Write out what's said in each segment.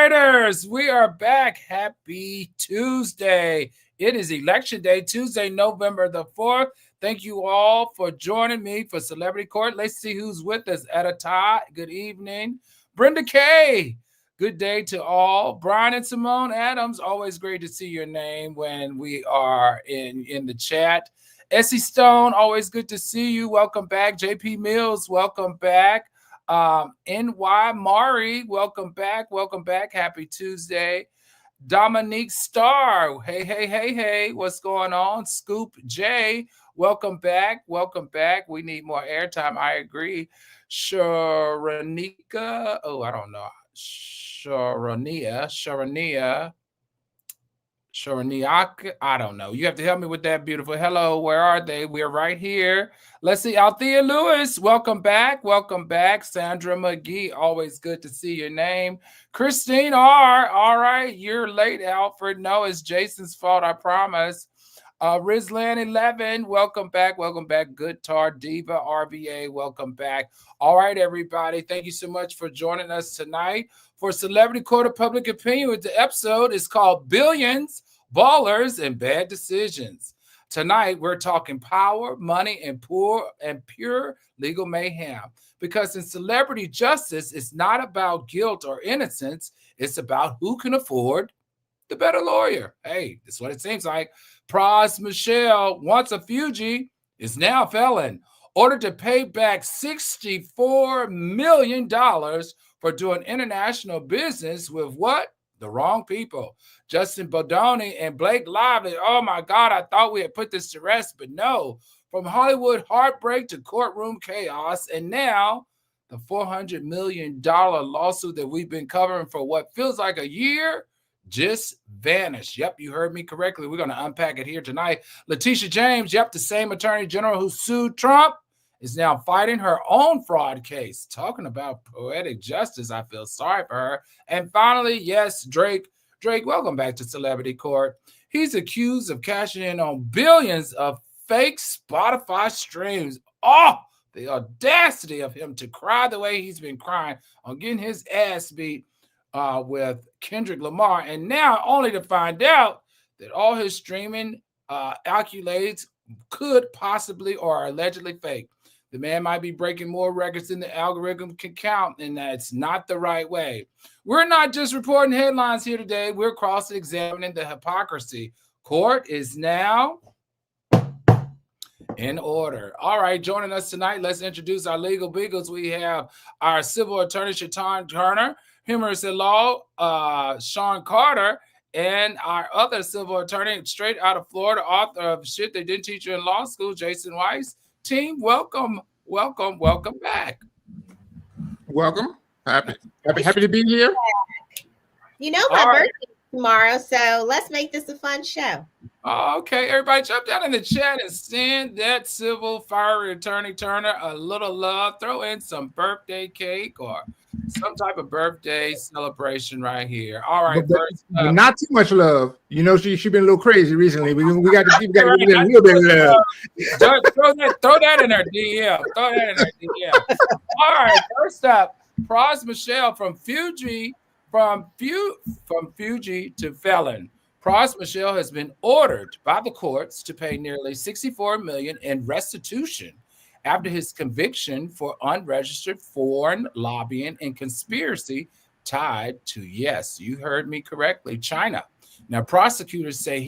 righters, we are back. Happy Tuesday. It is election day, Tuesday, November the 4th. Thank you all for joining me for Celebrity Court. Let's see who's with us. Edita, good evening. Brenda K, good day to all. Brian and Simone Adams, always great to see your name when we are in the chat. Essie Stone, always good to see you. Welcome back. JP Mills, welcome back. NY Mari, welcome back. Welcome back. Happy Tuesday. Dominique Starr, hey, what's going on? Scoop J, welcome back. Welcome back. We need more airtime. I agree. Sharanika, I don't know. Sharania, I don't know. You have to help me with that. Beautiful. Hello, where are they? We're right here. Let's see. Althea Lewis, welcome back. Welcome back. Sandra McGee, always good to see your name. Christine R, all right. You're late, Alfred. No, it's Jason's fault, I promise. Rizlan 11, welcome back. Welcome back. Good Tar Diva RBA, welcome back. All right, everybody. Thank you so much for joining us tonight for Celebrity Court of Public Opinion. The episode is called Billions, Ballers, and Bad Decisions. Tonight, we're talking power, money, and pure legal mayhem. Because in celebrity justice, it's not about guilt or innocence. It's about who can afford the better lawyer. Hey, that's what it seems like. Pras Michel, once a Fugees, is now a felon, ordered to pay back $64 million for doing international business with what? The wrong people. Justin Baldoni and Baldoni-Lively. Oh my God, I thought we had put this to rest, but no. From Hollywood heartbreak to courtroom chaos, and now the $400 million lawsuit that we've been covering for what feels like a year just vanished. Yep, you heard me correctly. We're going to unpack it here tonight. Leticia James, yep, the same attorney general who sued Trump, is now fighting her own fraud case. Talking about poetic justice, I feel sorry for her. And finally, yes, Drake, welcome back to Celebrity Court. He's accused of cashing in on billions of fake Spotify streams. Oh, the audacity of him to cry the way he's been crying on getting his ass beat with Kendrick Lamar, and now only to find out that all his streaming accolades could possibly or are allegedly fake. The man might be breaking more records than the algorithm can count, and that's not the right way. We're not just reporting headlines here today. We're cross-examining the hypocrisy. Court is now in order. All right, joining us tonight, let's introduce our legal beagles. We have our civil attorney, Shatan Turner, humorist at law, Sean Carter, and our other civil attorney, straight out of Florida, author of Shit They Didn't Teach You in Law School, Jason Weiss. Team, welcome back. Welcome. Happy to be here. You know my birthday tomorrow, so let's make this a fun show. Okay, everybody jump down in the chat and send that civil fiery attorney Turner a little love. Throw in some birthday cake or some type of birthday celebration right here. All right, but not too much love. You know, she's been a little crazy recently. We got to give her a little bit of love. Throw that in her DM. Throw that in her DM. All right, first up, Pras Michel from Fugees to felon. Pras Michel has been ordered by the courts to pay nearly $64 million in restitution after his conviction for unregistered foreign lobbying and conspiracy tied to, yes, you heard me correctly, China. Now, prosecutors say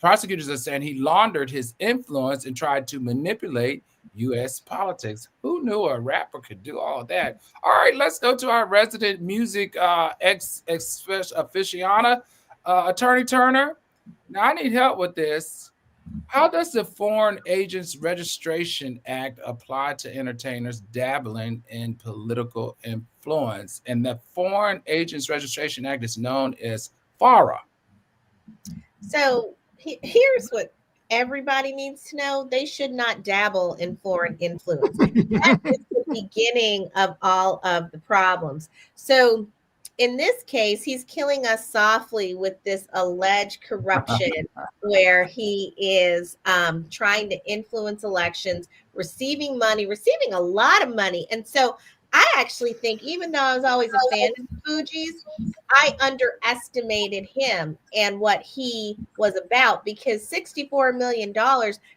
prosecutors are saying he laundered his influence and tried to manipulate U.S. politics. Who knew a rapper could do all that? All right, let's go to our resident music aficionado, Attorney Turner. Now, I need help with this. How does the Foreign Agents Registration Act apply to entertainers dabbling in political influence? And the Foreign Agents Registration Act is known as FARA. So here's what everybody needs to know. They should not dabble in foreign influence. That is the beginning of all of the problems. So in this case, he's killing us softly with this alleged corruption where he is trying to influence elections, receiving a lot of money. And so I actually think, even though I was always a fan of the Fugees, I underestimated him and what he was about, because $64 million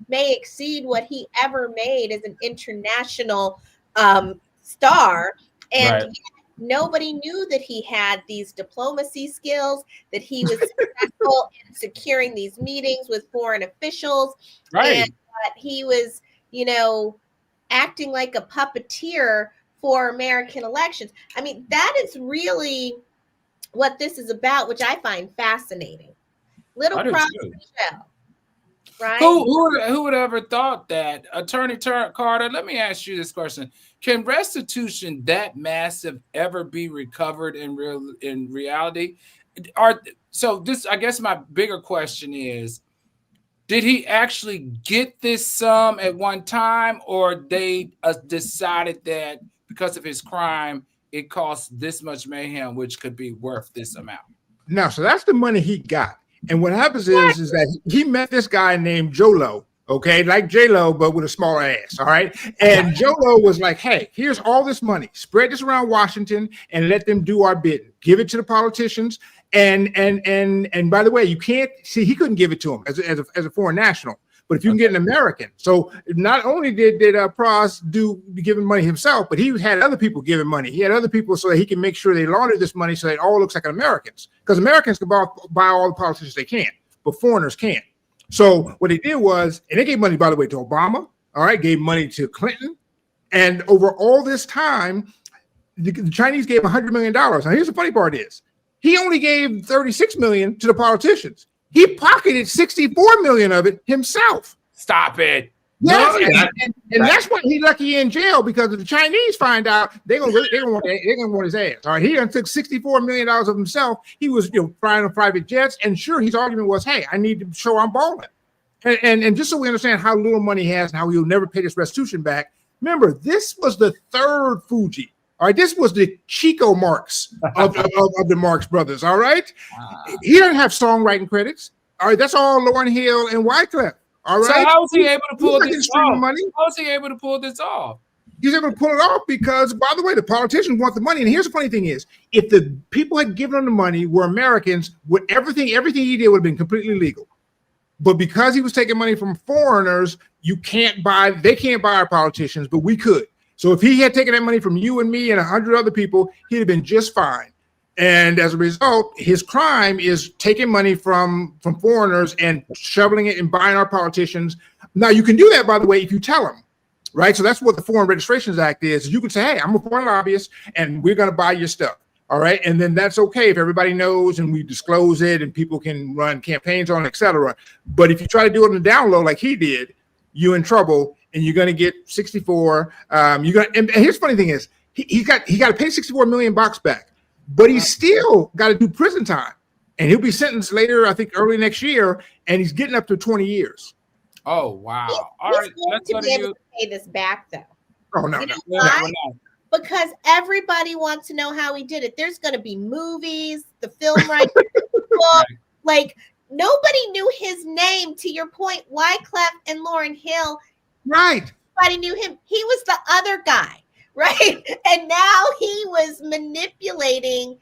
may exceed what he ever made as an international star. And Right. nobody knew that he had these diplomacy skills, that he was successful in securing these meetings with foreign officials, Right. and that he was, acting like a puppeteer for American elections. I mean, that is really what this is about, which I find fascinating. Little Pras Michel, right? Who would ever thought that? Attorney Carter, let me ask you this question. Can restitution that massive ever be recovered in reality? So this, I guess my bigger question is, did he actually get this sum at one time, or they decided that because of his crime, it cost this much mayhem, which could be worth this amount? No, so that's the money he got. And what happens is that he met this guy named Jolo, okay, like J-Lo, but with a smaller ass, all right? And Jolo was like, hey, here's all this money. Spread this around Washington and let them do our bidding. Give it to the politicians. And by the way, you can't see, he couldn't give it to him as a foreign national, but if you can get an American. So not only did Pras be giving money himself, but he had other people giving money. He had other people so that he can make sure they laundered this money so that it all looks like Americans. Because Americans can buy all the politicians they can, but foreigners can't. So what they did was, and they gave money, by the way, to Obama, all right, gave money to Clinton. And over all this time, the Chinese gave $100 million. Now, here's the funny part is, he only gave $36 million to the politicians. He pocketed $64 million of it himself. Stop it. Yes, and that's why he's lucky in jail, because if the Chinese find out, they're gonna want his ass. All right, he done took $64 million of himself. He was flying on private jets, and sure, his argument was, hey, I need to show I'm balling. And just so we understand how little money he has and how he'll never pay this restitution back, remember, this was the third Fuji. All right, this was the Chico Marx of the Marx brothers. All right, he didn't have songwriting credits. All right, that's all Lauryn Hill and Wyclef. All right. So how was he able to pull this off? Money. How was he able to pull this off? He's able to pull it off because, by the way, the politicians want the money. And here's the funny thing is, if the people had given him the money were Americans, everything he did would have been completely legal. But because he was taking money from foreigners, they can't buy our politicians, but we could. So if he had taken that money from you and me and 100 other people, he'd have been just fine. And as a result, his crime is taking money from foreigners and shoveling it and buying our politicians. Now, you can do that, by the way, if you tell them, right? So that's what the Foreign Registrations Act is. You can say, hey, I'm a foreign lobbyist, and we're going to buy your stuff, all right? And then that's okay if everybody knows and we disclose it and people can run campaigns on it, et cetera. But if you try to do it on the down low like he did, you're in trouble, and you're going to get 64. And here's the funny thing is, he got to pay 64 million bucks back. But he's still got to do prison time, and he'll be sentenced later, I think early next year, and he's getting up to 20 years. Oh, wow. All he's right, going to be able to pay this back, though. Oh, no. Because everybody wants to know how he did it. There's going to be movies, the film rights, book. Like, nobody knew his name, to your point, Wyclef and Lauryn Hill. Right. Nobody knew him. He was the other guy. Right. And now he was manipulating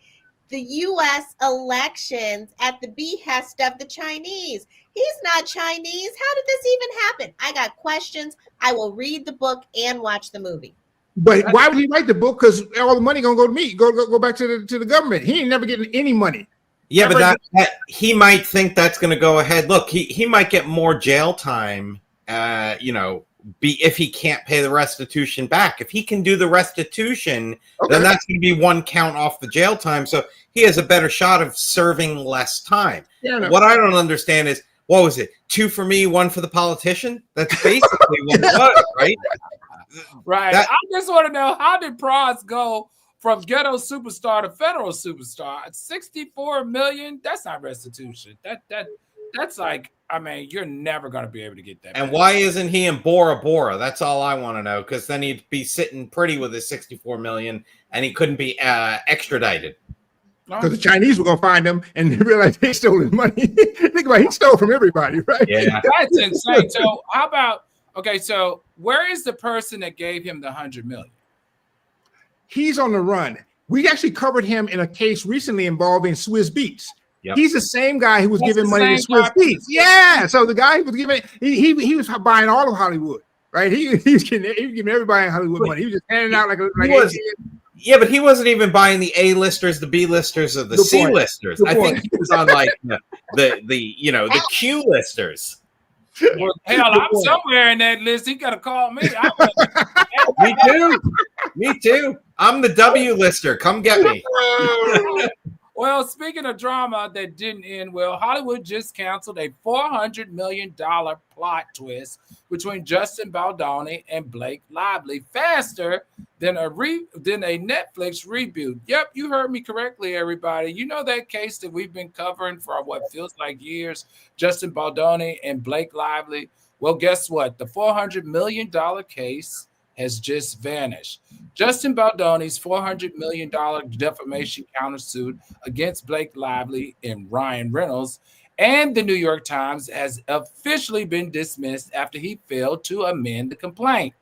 the U.S. elections at the behest of the Chinese. He's not Chinese. How did this even happen? I got questions. I will read the book and watch the movie. But why would he write the book? Because all the money going to go to me, go back to the government. He ain't never getting any money. Yeah, but that he might think that's going to go ahead. Look, he might get more jail time, if he can't pay the restitution back. If he can do the restitution, then that's going to be one count off the jail time. So he has a better shot of serving less time. Yeah, no. What I don't understand is, what was it? 2 for me, 1 for the politician? That's basically what it was, right? Right. I just want to know, how did Pras go from ghetto superstar to federal superstar? 64 million? That's not restitution. That's like, I mean, you're never going to be able to get that. And why isn't he in Bora Bora? That's all I want to know, because then he'd be sitting pretty with his 64 million and he couldn't be extradited. Because the Chinese were going to find him and realize they stole his money. Think about it, he stole from everybody, right? Yeah. That's insane. So how about, so where is the person that gave him the $100 million? He's on the run. We actually covered him in a case recently involving Swiss Beats. Yep. He's the same guy who was That's giving the money to same Swiss guy. Beats. Yeah. So the guy who was giving, he was buying all of Hollywood, right? He was giving everybody in Hollywood money. He was just handing out like yeah, but he wasn't even buying the A-listers, the B-listers, or the C-listers. I think he was on like the Q-listers. Well, hell, I'm somewhere in that list. He got to call me. Me too. Me too. I'm the W-lister. Come get me. Well, speaking of drama that didn't end well, Hollywood just canceled a $400 million plot twist between Justin Baldoni and Blake Lively faster than a Netflix reboot. Yep, you heard me correctly, everybody. You know that case that we've been covering for what feels like years, Justin Baldoni and Blake Lively? Well, guess what? The $400 million case has just vanished. Justin Baldoni's $400 million defamation countersuit against Blake Lively and Ryan Reynolds and the New York Times has officially been dismissed after he failed to amend the complaint.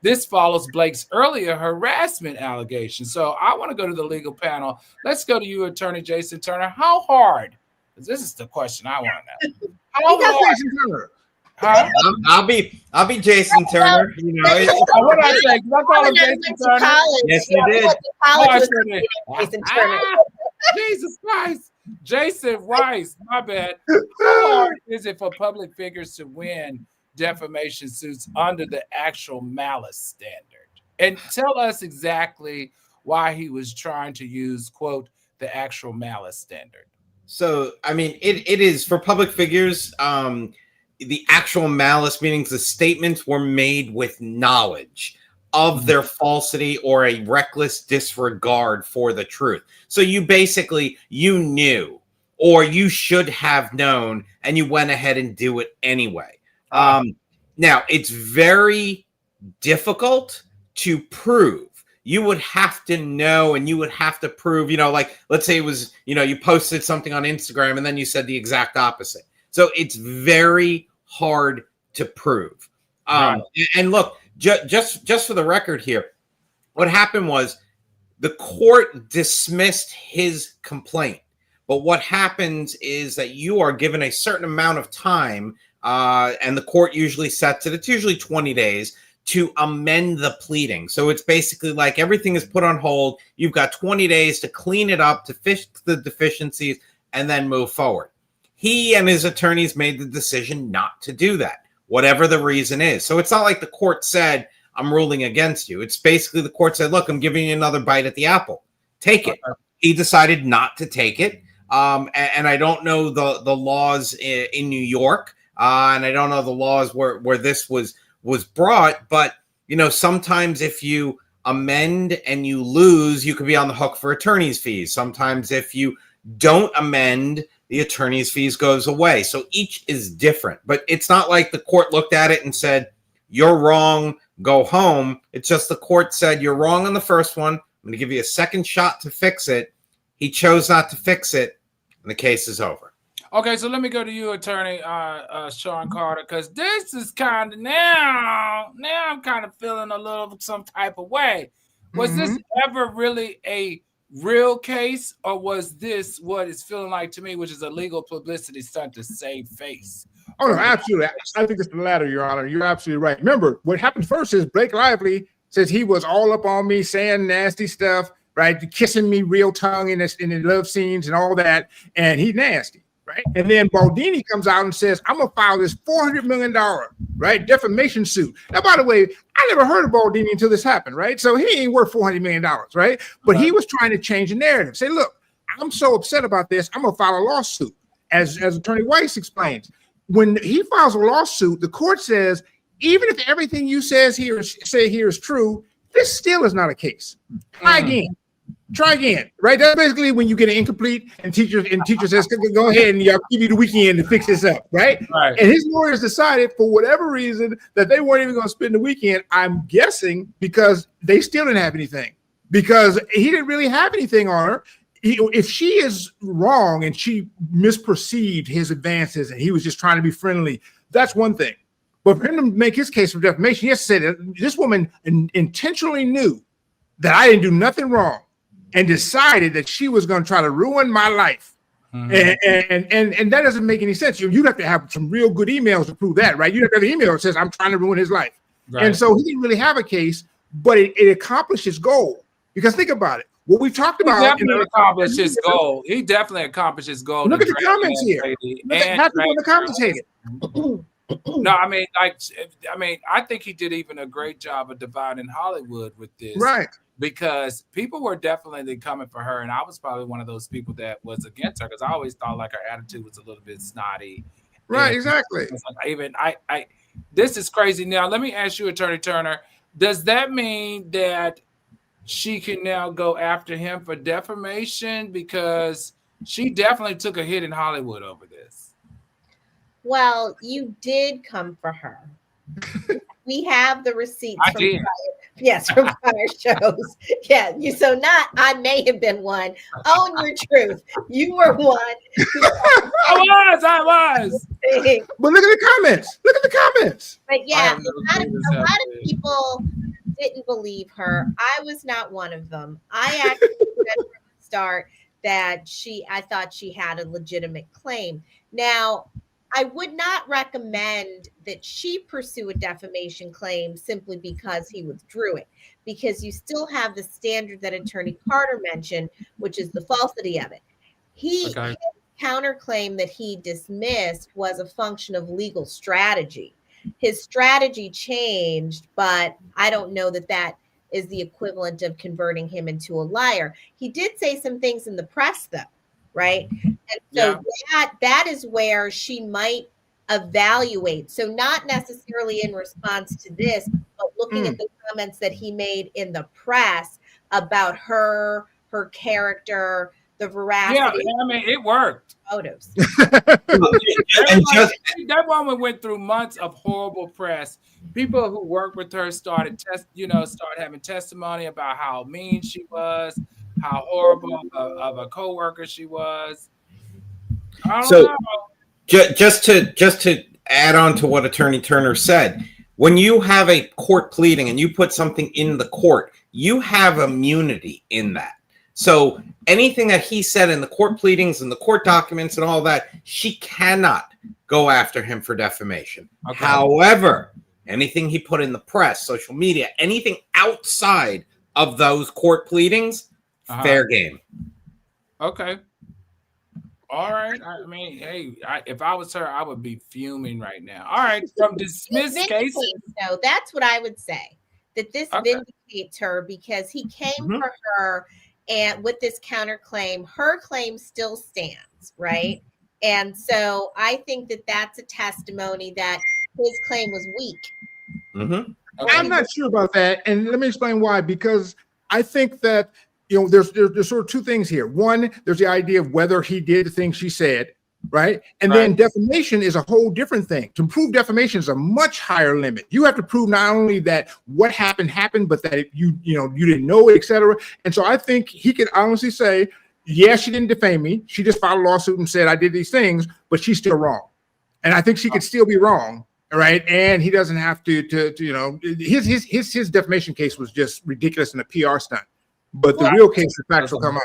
This follows Blake's earlier harassment allegation. So I want to go to the legal panel. Let's go to you, Attorney Jason Turner. How hard? This is the question I want to know. How hard? Jason Turner. Huh? I'll be Jason Turner. You know, What did I say? I call him Jason Turner. Yes, you did. Jason Turner. Jesus Christ. Jason Rice, my bad. How hard is it for public figures to win defamation suits under the actual malice standard? And tell us exactly why he was trying to use, quote, the actual malice standard. So, I mean, it is for public figures. The actual malice, meaning the statements were made with knowledge of their falsity or a reckless disregard for the truth. So you knew, or you should have known, and you went ahead and do it anyway. Now, it's very difficult to prove. You would have to know, and you would have to prove, like, let's say it was, you posted something on Instagram and then you said the exact opposite. So it's very hard to prove. Right. And look, just for the record here, what happened was the court dismissed his complaint. But what happens is that you are given a certain amount of time, and the court usually sets it, it's usually 20 days, to amend the pleading. So it's basically like everything is put on hold. You've got 20 days to clean it up, to fix the deficiencies, and then move forward. He and his attorneys made the decision not to do that, whatever the reason is. So it's not like the court said, I'm ruling against you. It's basically the court said, look, I'm giving you another bite at the apple. Take it. He decided not to take it. And I don't know the laws in New York, and I don't know the laws where this was brought. But, sometimes if you amend and you lose, you could be on the hook for attorney's fees. Sometimes if you don't amend, the attorney's fees goes away. So each is different, but it's not like the court looked at it and said, you're wrong, go home. It's just the court said, you're wrong on the first one. I'm going to give you a second shot to fix it. He chose not to fix it, and the case is over. Okay, so let me go to you, Attorney Sean Carter, because this is kind of now I'm kind of feeling a little some type of way. Was this ever really a real case, or was this what it's feeling like to me, which is a legal publicity stunt to save face? Oh, no, absolutely. I think it's the latter, Your Honor. You're absolutely right. Remember, what happened first is Blake Lively says he was all up on me, saying nasty stuff, right? Kissing me real tongue in the love scenes and all that, and he's nasty, right? And then Baldini comes out and says, I'm going to file this $400 million, right, defamation suit. Now, by the way, I never heard of Baldini until this happened, right? So he ain't worth $400 million, right? But he was trying to change the narrative. Say, look, I'm so upset about this, I'm going to file a lawsuit, as Attorney Weiss explains. When he files a lawsuit, the court says, even if everything you say here is true, this still is not a case. Try again, right? That's basically when you get an incomplete and teacher says, go ahead and I'll give you the weekend to fix this up, right? And his lawyers decided for whatever reason that they weren't even going to spend the weekend, I'm guessing because they still didn't have anything, because he didn't really have anything on her. If she is wrong and she misperceived his advances and he was just trying to be friendly, that's one thing. But for him to make his case for defamation, he has to say that this woman intentionally knew that I didn't do nothing wrong and decided that she was going to try to ruin my life. And that doesn't make any sense. You'd have to have some real good emails to prove that, right? You'd have to have an email that says, I'm trying to ruin his life. Right. And so he didn't really have a case, but it accomplished his goal. Because think about it. What we've talked about. He definitely accomplished his goal. He definitely accomplished his goal. Look at the comments here. Half people in the comments hate it. No, I mean, I think he did even a great job of dividing Hollywood with this. Right. Because people were definitely coming for her, and I was probably one of those people that was against her because I always thought like her attitude was a little bit snotty. Right, and exactly. This is crazy. Now, let me ask you, Attorney Turner, does that mean that she can now go after him for defamation? Because she definitely took a hit in Hollywood over this. Well, you did come for her. We have the receipts from prior shows. Yeah, so not I may have been one. Own your truth. You were one. I was. But look at the comments. Look at the comments. But yeah, a lot of people didn't believe her. I was not one of them. I actually said from the start that I thought she had a legitimate claim. Now, I would not recommend that she pursue a defamation claim simply because he withdrew it, because you still have the standard that Attorney Carter mentioned, which is the falsity of it. His counterclaim that he dismissed was a function of legal strategy. His strategy changed, but I don't know that is the equivalent of converting him into a liar. He did say some things in the press, though. Right. And so that is where she might evaluate. So not necessarily in response to this, but looking at the comments that he made in the press about her character, the veracity. Yeah, I mean, it worked. Motives. That woman went through months of horrible press. People who worked with her started having testimony about how mean she was, how horrible of a coworker she was. Just to add on to what Attorney Turner said, when you have a court pleading and you put something in the court, you have immunity in that. So anything that he said in the court pleadings and the court documents and all that, she cannot go after him for defamation. Okay. However, anything he put in the press, social media, anything outside of those court pleadings, fair game. Okay. All right. I mean, hey, if I was her, I would be fuming right now. All right. From dismissed cases. No, that's what I would say. That this vindicates her because he came for her and with this counterclaim, her claim still stands, right? And so I think that that's a testimony that his claim was weak. I'm not sure about that. And let me explain why. Because I think that there's sort of two things here. One, there's the idea of whether he did the things she said, right? And then defamation is a whole different thing. To prove defamation is a much higher limit. You have to prove not only that what happened, but that you didn't know it, etc. And so I think he can honestly say, yeah, she didn't defame me. She just filed a lawsuit and said I did these things, but she's still wrong. And I think she could still be wrong, right? And he doesn't have to his defamation case was just ridiculous and a PR stunt. But the real case, the facts will come out.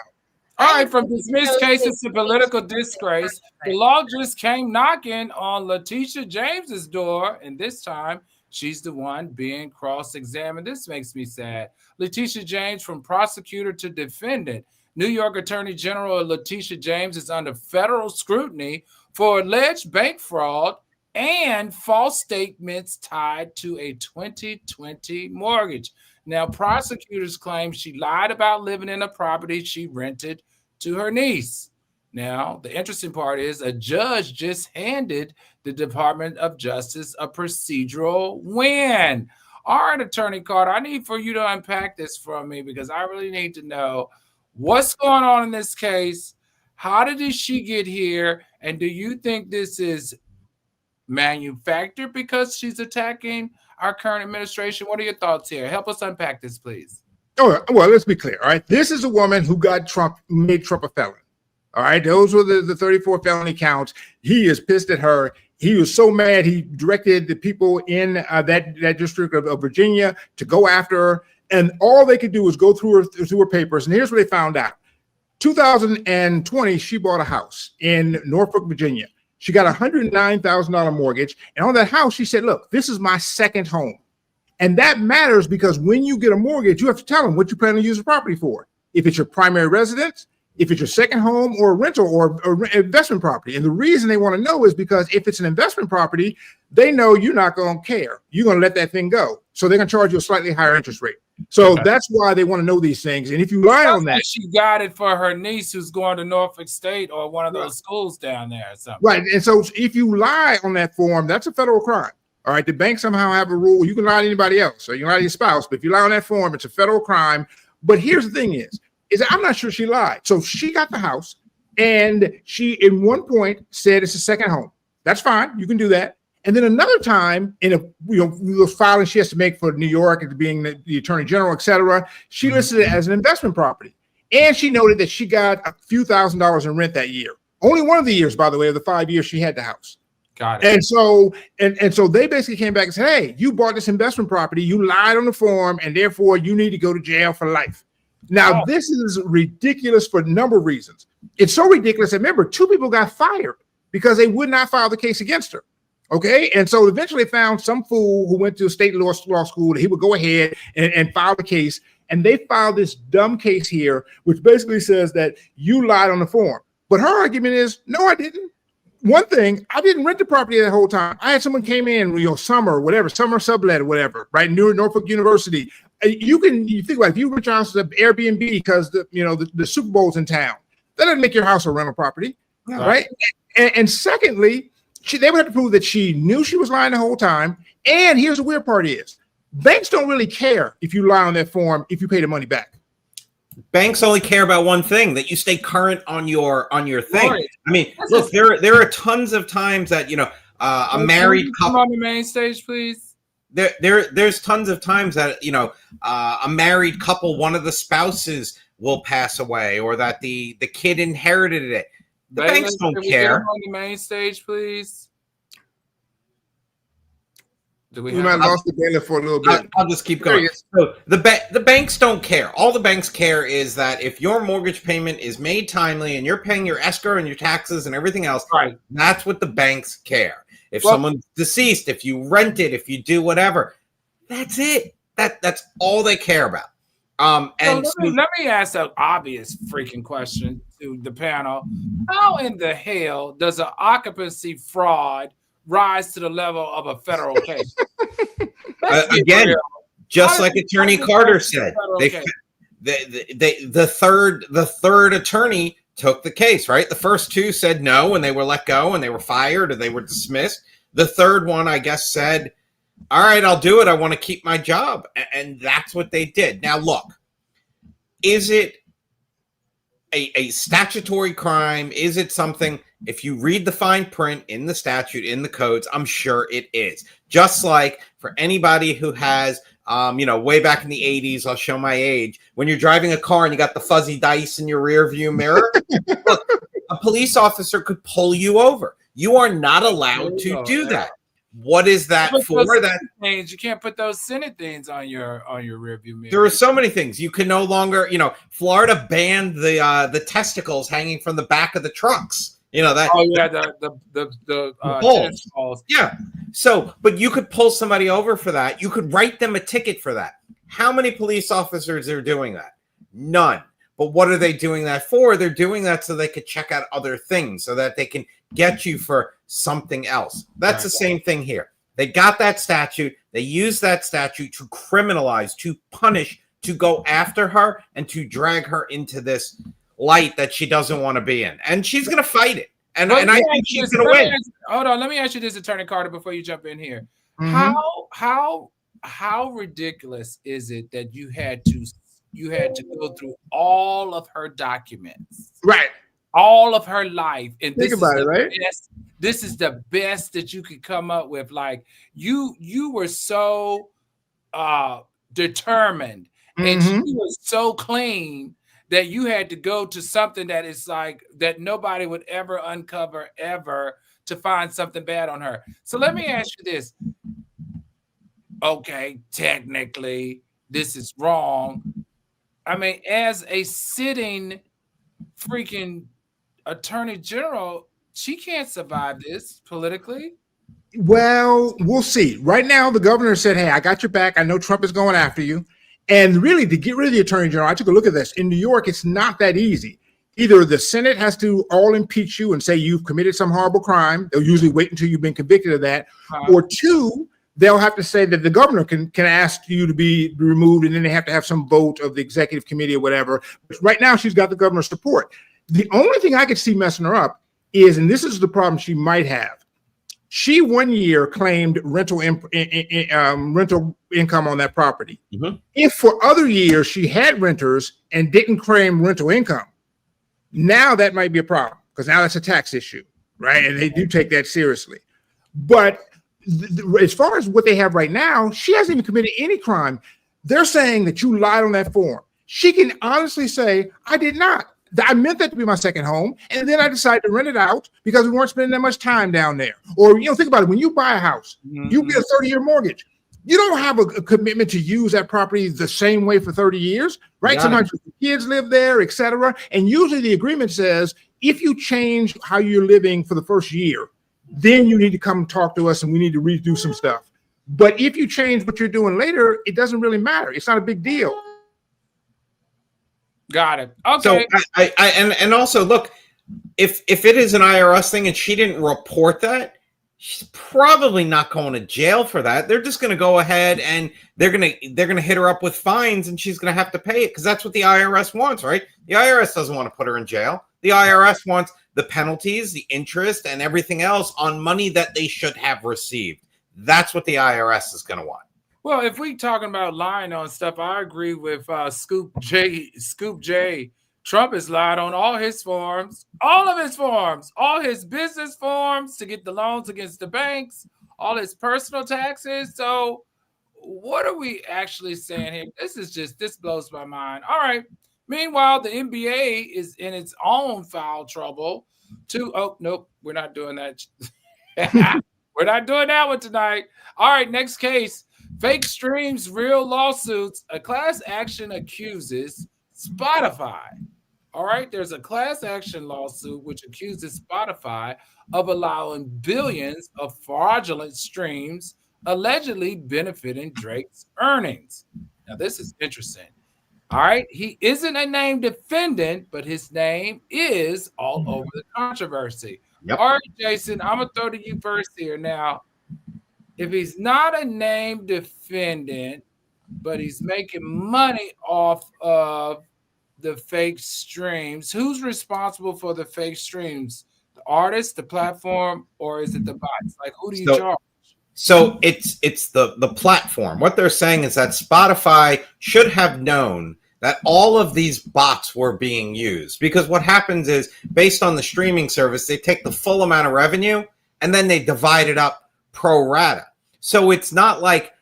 All right, from dismissed cases to political disgrace, the law just came knocking on Leticia James's door, and this time she's the one being cross-examined. This makes me sad. Leticia James, from prosecutor to defendant. New York Attorney General Leticia James is under federal scrutiny for alleged bank fraud and false statements tied to a 2020 mortgage. Now, prosecutors claim she lied about living in a property she rented to her niece. Now, the interesting part is a judge just handed the Department of Justice a procedural win. All right, Attorney Carter, I need for you to unpack this for me because I really need to know what's going on in this case. How did she get here? And do you think this is manufactured because she's attacking our current administration? What are your thoughts here? Help us unpack this, please. Oh, well, let's be clear. All right. This is a woman who made Trump a felon. All right. Those were the 34 felony counts. He is pissed at her. He was so mad. He directed the people in that district of Virginia to go after her. And all they could do was go through her papers. And here's what they found out. 2020, she bought a house in Norfolk, Virginia. She got a $109,000 mortgage. And on that house, she said, look, this is my second home. And that matters because when you get a mortgage, you have to tell them what you plan to use the property for. If it's your primary residence, if it's your second home or rental or investment property. And the reason they want to know is because if it's an investment property, they know you're not going to care. You're going to let that thing go. So they're going to charge you a slightly higher interest rate. So that's why they want to know these things. And if you lie on that. She got it for her niece who's going to Norfolk State or one of those schools down there or something. Right. And so if you lie on that form, that's a federal crime. All right. The bank somehow have a rule. You can lie to anybody else. Or you can lie to your spouse. But if you lie on that form, it's a federal crime. But here's the thing is that I'm not sure she lied. So she got the house and she, in one point, said it's a second home. That's fine. You can do that. And then another time in the filing she has to make for New York and being the attorney general, et cetera, she listed it as an investment property. And she noted that she got a few $1,000s in rent that year. Only one of the years, by the way, of the 5 years she had the house. Got it. And so they basically came back and said, hey, you bought this investment property, you lied on the form, and therefore you need to go to jail for life. Now, this is ridiculous for a number of reasons. It's so ridiculous that, remember, 2 people got fired because they would not file the case against her. Okay. And so eventually they found some fool who went to a state law school that he would go ahead and file the case. And they filed this dumb case here, which basically says that you lied on the form. But her argument is, no, I didn't. One thing, I didn't rent the property the whole time. I had someone came in, summer sublet or whatever, right? Norfolk University. You think about it, if you rent your house as an Airbnb because the Super Bowl's in town, that doesn't make your house a rental property, right? And secondly, they would have to prove that she knew she was lying the whole time. And here's the weird part is, banks don't really care if you lie on that form if you pay the money back. Banks only care about one thing, that you stay current on your thing. Right. I mean, look, there are tons of times that a married couple. Come on the main stage, please. There's tons of times that a married couple, one of the spouses will pass away, or that the kid inherited it. The banks don't care. On the main stage, please. We might have lost the bailiff for a little bit. I'll just keep going. So the banks don't care. All the banks care is that if your mortgage payment is made timely and you're paying your escrow and your taxes and everything else, right? That's what the banks care. If someone's deceased, if you rent it, if you do whatever, that's it. That's all they care about. Let me ask an obvious freaking question to the panel. How in the hell does an occupancy fraud rise to the level of a federal case? Again, just like Attorney Carter said, the third attorney took the case, right? The first 2 said no, and they were let go, and they were fired, or they were dismissed. The third one, I guess, said, all right, I'll do it. I want to keep my job. And that's what they did. Now, look, is it a statutory crime? Is it something, if you read the fine print in the statute, in the codes, I'm sure it is. Just like for anybody who has, way back in the 80s, I'll show my age, when you're driving a car and you got the fuzzy dice in your rear view mirror, look, a police officer could pull you over. You are not allowed to do that. What is that for? That things you can't put those Senate things on your rearview mirror. There are so many things you can no longer. Florida banned the testicles hanging from the back of the trucks. That. Oh yeah, the tennis balls. Yeah. So, but you could pull somebody over for that. You could write them a ticket for that. How many police officers are doing that? None. But what are they doing that for? They're doing that so they could check out other things, so that they can get you for something else. That's the same thing here. They got that statute. They used that statute to criminalize, to punish, to go after her, and to drag her into this light that she doesn't want to be in. And she's going to fight it. And I think she's going to win. Hold on. Let me ask you this, Attorney Carter, before you jump in here. Mm-hmm. How ridiculous is it that you had to go through all of her documents, right? All of her life, and think about it, right? This is the best that you could come up with. Like you were so determined, and she was so clean that you had to go to something that is like that nobody would ever uncover ever to find something bad on her. So let me ask you this. Okay, technically, this is wrong. I mean, as a sitting freaking attorney general, she can't survive this politically. Well, we'll see. Right now, the governor said, hey, I got your back. I know Trump is going after you. And really, to get rid of the attorney general, I took a look at this. In New York, it's not that easy. Either the Senate has to all impeach you and say you've committed some horrible crime. They'll usually wait until you've been convicted of that. Or two, they'll have to say that the governor can ask you to be removed, and then they have to have some vote of the executive committee or whatever. But right now, she's got the governor's support. The only thing I could see messing her up is, and this is the problem she might have, she 1 year claimed rental income on that property. Mm-hmm. If for other years she had renters and didn't claim rental income, now that might be a problem because now that's a tax issue, right? And they do take that seriously. But as far as what they have right now, she hasn't even committed any crime. They're saying that you lied on that form. She can honestly say, I did not. I meant that to be my second home, and then I decided to rent it out because we weren't spending that much time down there. Or, think about it. When you buy a house, you get a 30-year mortgage. You don't have a commitment to use that property the same way for 30 years, right? Sometimes your kids live there, et cetera. And usually the agreement says, if you change how you're living for the first year, then you need to come talk to us and we need to redo some stuff. But if you change what you're doing later, it doesn't really matter. It's not a big deal. Got it. Okay. So and also look, if it is an IRS thing and she didn't report that, she's probably not going to jail for that. They're just going to go ahead and they're going to hit her up with fines and she's going to have to pay it because that's what the IRS wants, right? The IRS doesn't want to put her in jail. The IRS wants the penalties, the interest, and everything else on money that they should have received. That's what the IRS is going to want. Well, if we talking about lying on stuff, I agree with Scoop J. Trump has lied on all his forms, all his business forms to get the loans against the banks, all his personal taxes. So what are we actually saying here? This blows my mind. All right. Meanwhile, the NBA is in its own foul trouble. Nope, we're not doing that. We're not doing that one tonight. All right, next case. Fake streams, real lawsuits. A class action accuses Spotify. All right, there's a class action lawsuit which accuses Spotify of allowing billions of fraudulent streams, allegedly benefiting Drake's earnings. Now, this is interesting. All right, he isn't a named defendant, but his name is all over the controversy. Yep. All right, Jason, I'm going to throw to you first here. Now, if he's not a named defendant, but he's making money off of the fake streams, who's responsible for the fake streams? The artist, the platform, or is it the bots? Like, who do you charge? So it's the platform. What they're saying is that Spotify should have known that all of these bots were being used because what happens is based on the streaming service, they take the full amount of revenue and then they divide it up pro rata. So it's not like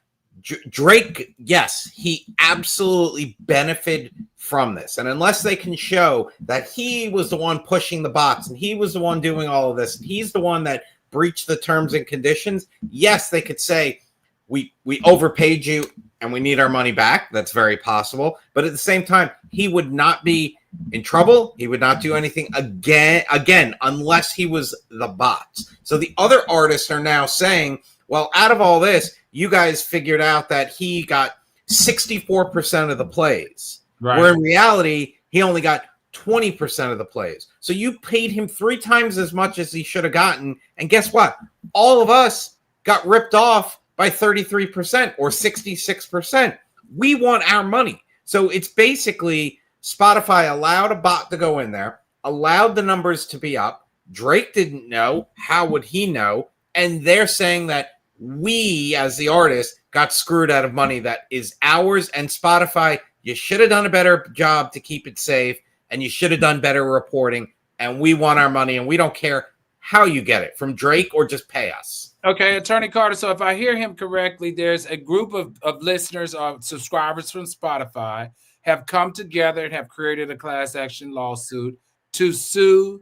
Drake, yes, he absolutely benefited from this. And unless they can show that he was the one pushing the bots and he was the one doing all of this, he's the one that breached the terms and conditions, yes, they could say, we overpaid you and we need our money back. That's very possible. But at the same time, he would not be in trouble. He would not do anything again, unless he was the bots. So the other artists are now saying, well, out of all this, you guys figured out that he got 64% of the plays. Right. Where in reality, he only got 20% of the plays. So you paid him 3 times as much as he should have gotten. And guess what? All of us got ripped off by 33% or 66%. We want our money. So it's basically Spotify allowed a bot to go in there, allowed the numbers to be up. Drake didn't know. How would he know? And they're saying that we, as the artist, got screwed out of money that is ours. And Spotify, you should have done a better job to keep it safe. And you should have done better reporting. And we want our money. And we don't care how you get it, from Drake or just pay us. Okay, Attorney Carter. So if I hear him correctly, there's a group of listeners or subscribers from Spotify have come together and have created a class action lawsuit to sue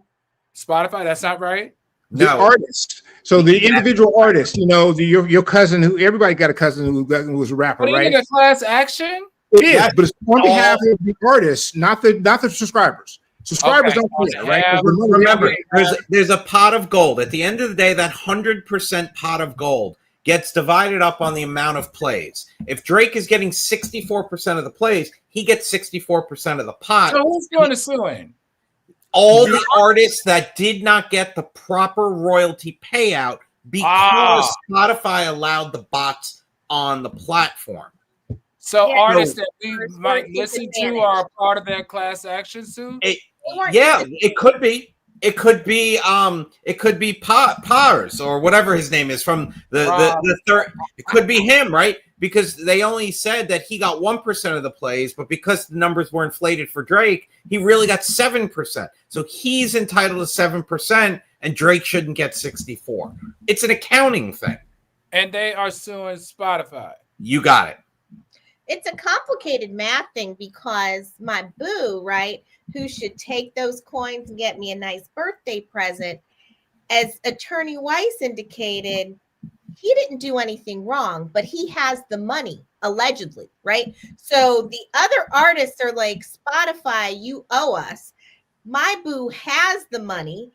Spotify. That's not right? The artist. So the individual artist, your cousin, who everybody got a cousin who was a rapper, right? A class action? It is, but it's on behalf of the artists, not the subscribers. Subscribers don't care, right? Remember, there's a pot of gold. At the end of the day, that 100% pot of gold gets divided up on the amount of plays. If Drake is getting 64% of the plays, he gets 64% of the pot. So who's doing the suing? All the artists that did not get the proper royalty payout because Spotify allowed the bots on the platform. So artists that we might listen to are a part of that class action suit? It could be. It could be Pars or whatever his name is from the third. It could be him, right? Because they only said that he got 1% of the plays, but because the numbers were inflated for Drake, he really got 7%. So he's entitled to 7%, and Drake shouldn't get 64%. It's an accounting thing. And they are suing Spotify. You got it. It's a complicated math thing because my boo, right, who should take those coins and get me a nice birthday present, as Attorney Weiss indicated, he didn't do anything wrong, but he has the money, allegedly, right? So the other artists are like, Spotify, you owe us. My boo has the money.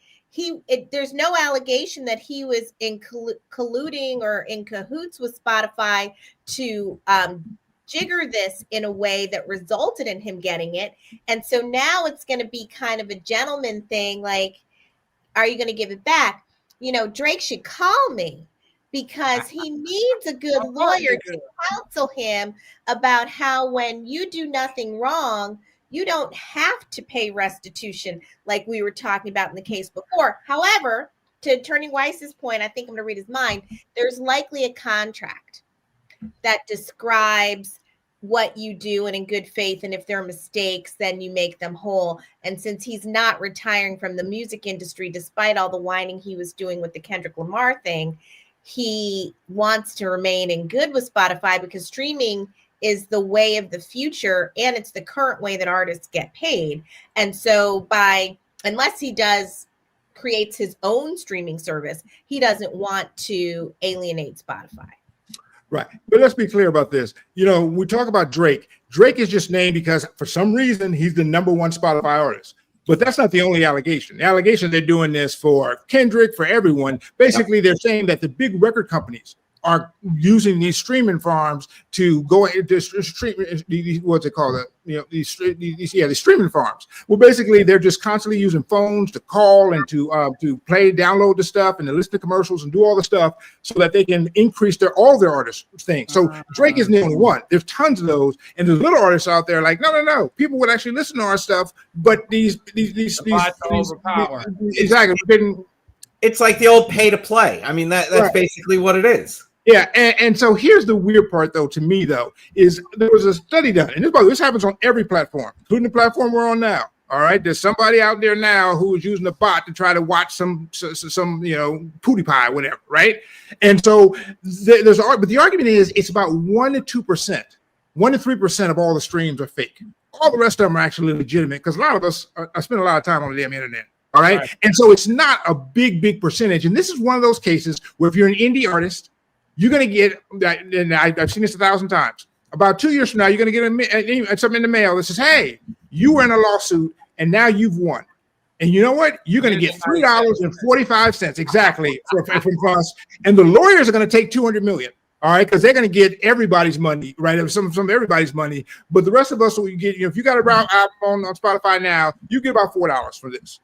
There's no allegation that he was in colluding or in cahoots with Spotify to jigger this in a way that resulted in him getting it. And so now it's going to be kind of a gentleman thing. Like, are you going to give it back? You know, Drake should call me because he needs a good lawyer to counsel him about how when you do nothing wrong, you don't have to pay restitution like we were talking about in the case before. However, to Attorney Weiss's point, I think I'm going to read his mind. There's likely a contract that describes what you do and in good faith. And if there are mistakes, then you make them whole. And since he's not retiring from the music industry, despite all the whining he was doing with the Kendrick Lamar thing, he wants to remain in good with Spotify because streaming is the way of the future. And it's the current way that artists get paid. And so unless he creates his own streaming service, he doesn't want to alienate Spotify. Right. But let's be clear about this. You know, we talk about Drake. Drake is just named because for some reason he's the number one Spotify artist. But that's not the only allegation. The allegation they're doing this for Kendrick, for everyone. Basically, they're saying that the big record companies are using these streaming farms to go into what's it called? These streaming farms. Well, basically, they're just constantly using phones to call and to download the stuff and to listen to commercials and do all the stuff so that they can increase all their artist things. So Drake isn't the only one. There's tons of those, and there's little artists out there like no. People would actually listen to our stuff, but these exactly. It's like the old pay to play. I mean, that's basically what it is. Yeah, and so here's the weird part, though, to me, though, is there was a study done, and this happens on every platform, including the platform we're on now. All right, there's somebody out there now who is using a bot to try to watch some Pootie Pie, whatever, right? And so but the argument is it's about 1% to 2%, 1% to 3% of all the streams are fake. All the rest of them are actually legitimate because a lot of us I spend a lot of time on the damn internet. All right, and so it's not a big percentage, and this is one of those cases where if you're an indie artist, you're going to get, and I've seen this 1,000 times. About 2 years from now, you're going to get something in the mail that says, hey, you were in a lawsuit and now you've won. And you know what? You're going to get $3.45 exactly from Pras. And the lawyers are going to take $200 million. All right, because they're going to get everybody's money, right? Some everybody's money. But the rest of us will get, if you got a album on Spotify now, you get about $4 for this.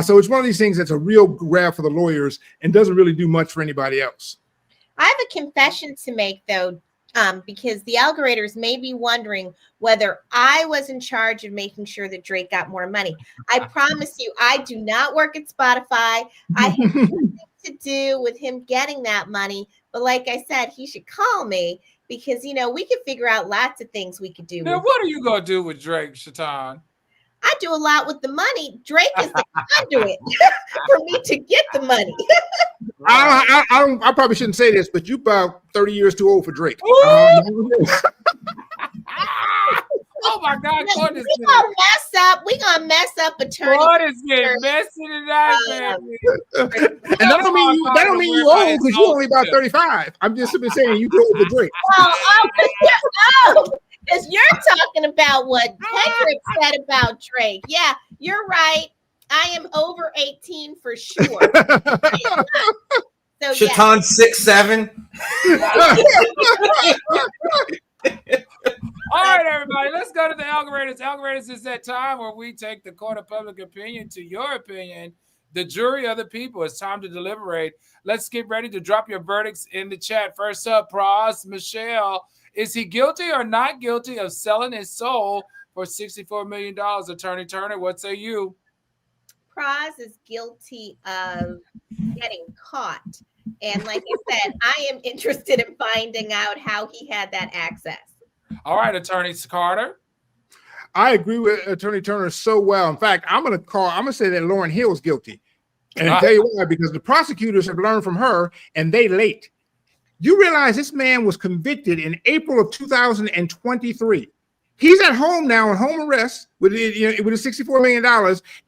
So it's one of these things that's a real grab for the lawyers and doesn't really do much for anybody else. I have a confession to make, though, because the algoriters may be wondering whether I was in charge of making sure that Drake got more money. I promise you, I do not work at Spotify. I have nothing to do with him getting that money. But like I said, he should call me because, we could figure out lots of things we could do. Now, what are you going to do with Drake, Shaitan? I do a lot with the money. Drake is the conduit for me to get the money. I probably shouldn't say this, but you about 30 years too old for Drake. Oh my God, we're gonna mess up attorney. What is getting messy tonight, man? And that don't mean you old because you're only about 35. I'm just simply saying you too old for Drake. Because you're talking about what Kendrick said about Drake. Yeah, you're right. I am over 18 for sure. So Shaitan 6'7". All right, everybody, let's go to the algorithms. Algorithms is that time where we take the court of public opinion to your opinion, the jury of the people. It's time to deliberate. Let's get ready to drop your verdicts in the chat. First up, Pras, Michel, is he guilty or not guilty of selling his soul for $64 million? Attorney Turner, what say you? Pras is guilty of getting caught. And like I said, I am interested in finding out how he had that access. All right, Attorney Carter. I agree with Attorney Turner so well. In fact, I'm going to say that Lauryn Hill is guilty. And I'll tell you why, because the prosecutors have learned from her and they late. You realize this man was convicted in April of 2023. He's at home now on home arrest with $64 million,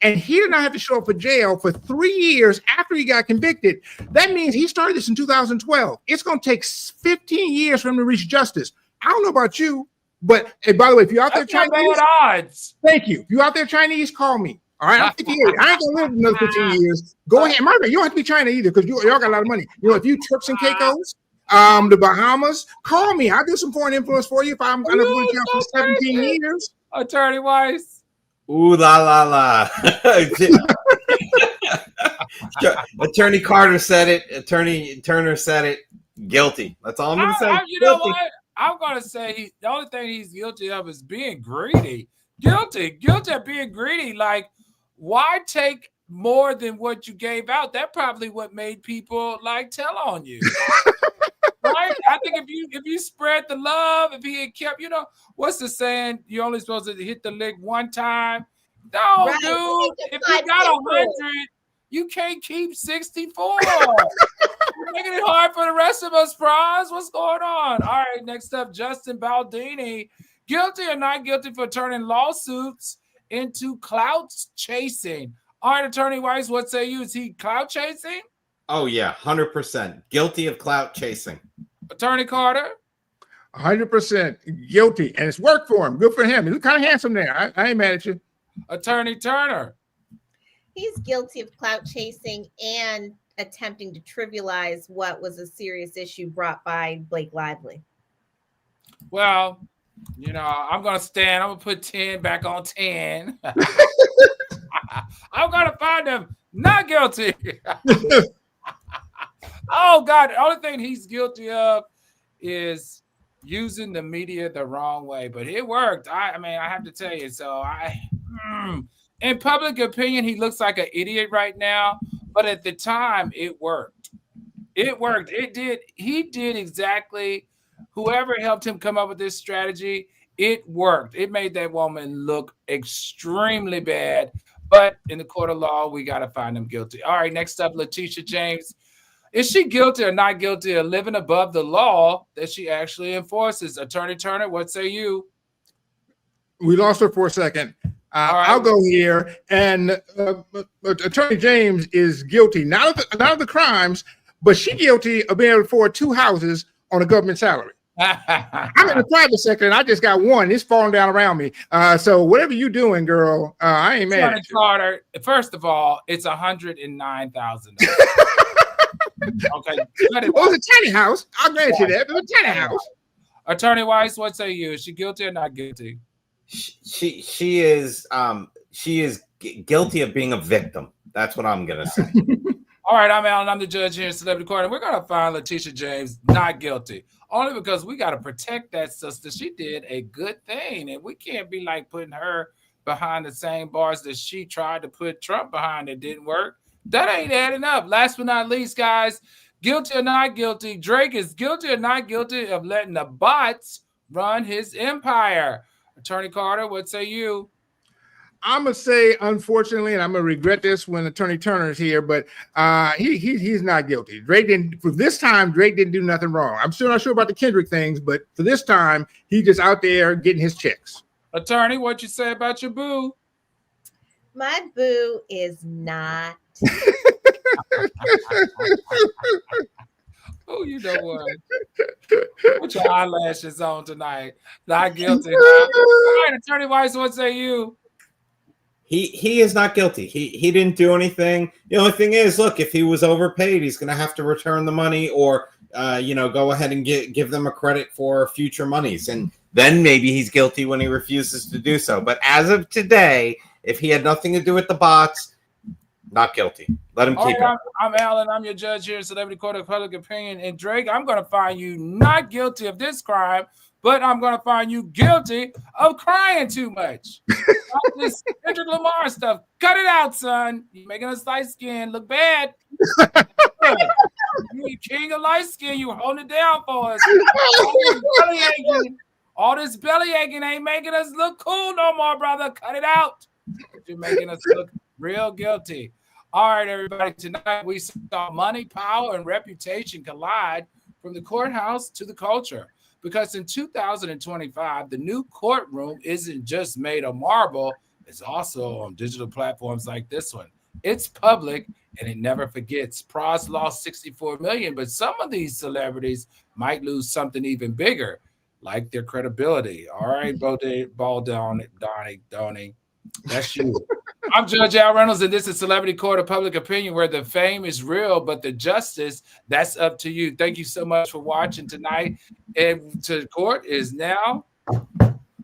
and he did not have to show up for jail for 3 years after he got convicted. That means he started this in 2012. It's going to take 15 years for him to reach justice. I don't know about you, but by the way, if you're out there Chinese, odds. Thank you. If you're out there Chinese, call me. All right, I'm 58. I ain't gonna live another 15 years. Go ahead. You don't have to be China either, because y'all got a lot of money. If you Turks and Caicos, the Bahamas, call me. I'll do some foreign influence for you if I'm going to jail for 17 years. Attorney Weiss. Ooh la la la. Attorney Carter said it. Attorney Turner said it. Guilty. That's all I'm going to say. You know what? I'm going to say the only thing he's guilty of is being greedy. Guilty of being greedy. Like, why take more than what you gave out? That probably what made people tell on you. Right? I think if you spread the love, if he had kept, what's the saying? You're only supposed to hit the lick one time. No, right. Dude. If you got 100, you can't keep 64. You're making it hard for the rest of us, Pras. What's going on? All right, next up, Justin Baldoni. Guilty or not guilty for turning lawsuits into clout chasing? All right, Attorney Weiss, what say you? Is he clout chasing? Oh, yeah, 100%. Guilty of clout chasing. Attorney Carter? 100% guilty. And it's worked for him. Good for him. He looks kind of handsome there. I ain't mad at you. Attorney Turner? He's guilty of clout chasing and attempting to trivialize what was a serious issue brought by Blake-Lively. Well, I'm going to stand. I'm going to put 10 back on 10. I'm going to find him not guilty. Oh, God. The only thing he's guilty of is using the media the wrong way. But it worked. I have to tell you. So, in public opinion, he looks like an idiot right now. But at the time, it worked. It worked. It did. He did exactly. Whoever helped him come up with this strategy, it worked. It made that woman look extremely bad. But in the court of law, we got to find him guilty. All right, next up, Leticia James. Is she guilty or not guilty of living above the law that she actually enforces? Attorney Turner, what say you? We lost her for a second. Right. I'll go here. And Attorney James is guilty, not of the crimes, but she's guilty of being able to afford 2 houses on a government salary. I'm in the private sector, and I just got one. It's falling down around me. So whatever you doing, girl, I ain't mad at you. Carter, first of all, it's $109,000. Okay. It was a tiny house. I'll grant you that. It was a tiny house. Attorney Weiss, what say you? Is she guilty or not guilty? She is guilty of being a victim. That's what I'm gonna say. All right, I'm Alan. I'm the judge here in Celebrity Court, and we're gonna find Leticia James not guilty. Only because we got to protect that sister. She did a good thing, and we can't be putting her behind the same bars that she tried to put Trump behind. It didn't work. That ain't adding up. Last but not least, guys, guilty or not guilty, Drake is guilty or not guilty of letting the bots run his empire. Attorney Carter, what say you? I'm gonna say, unfortunately, and I'm gonna regret this when Attorney Turner is here, but he's not guilty. Drake didn't do nothing wrong. I'm still not sure about the Kendrick things, but for this time, he's just out there getting his checks. Attorney, what you say about your boo? My boo is not. Oh, you know what? Put your eyelashes on tonight. Not guilty. Huh? All right, Attorney Weiss, what say you? He is not guilty. He didn't do anything. The only thing is, look, if he was overpaid, he's going to have to return the money, or go ahead and give them a credit for future monies, and then maybe he's guilty when he refuses to do so. But as of today, if he had nothing to do with the bots, not guilty. Let him keep it. I'm Alan. I'm your judge here, Celebrity Court of Public Opinion. And Drake, I'm going to find you not guilty of this crime, but I'm going to find you guilty of crying too much. This Kendrick Lamar stuff. Cut it out, son. You're making us light skin look bad. You're king of light skin. You holding it down for us. All this belly aching ain't making us look cool no more, brother. Cut it out. You're making us look real guilty. All right, everybody. Tonight we saw money, power, and reputation collide from the courthouse to the culture. Because in 2025, the new courtroom isn't just made of marble, it's also on digital platforms like this one. It's public and it never forgets. Pras lost $64 million, but some of these celebrities might lose something even bigger, like their credibility. All right, Baldoni, that's you. I'm Judge Al Reynolds, and this is Celebrity Court of Public Opinion, where the fame is real, but the justice, that's up to you. Thank you so much for watching tonight. And to court is now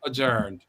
adjourned.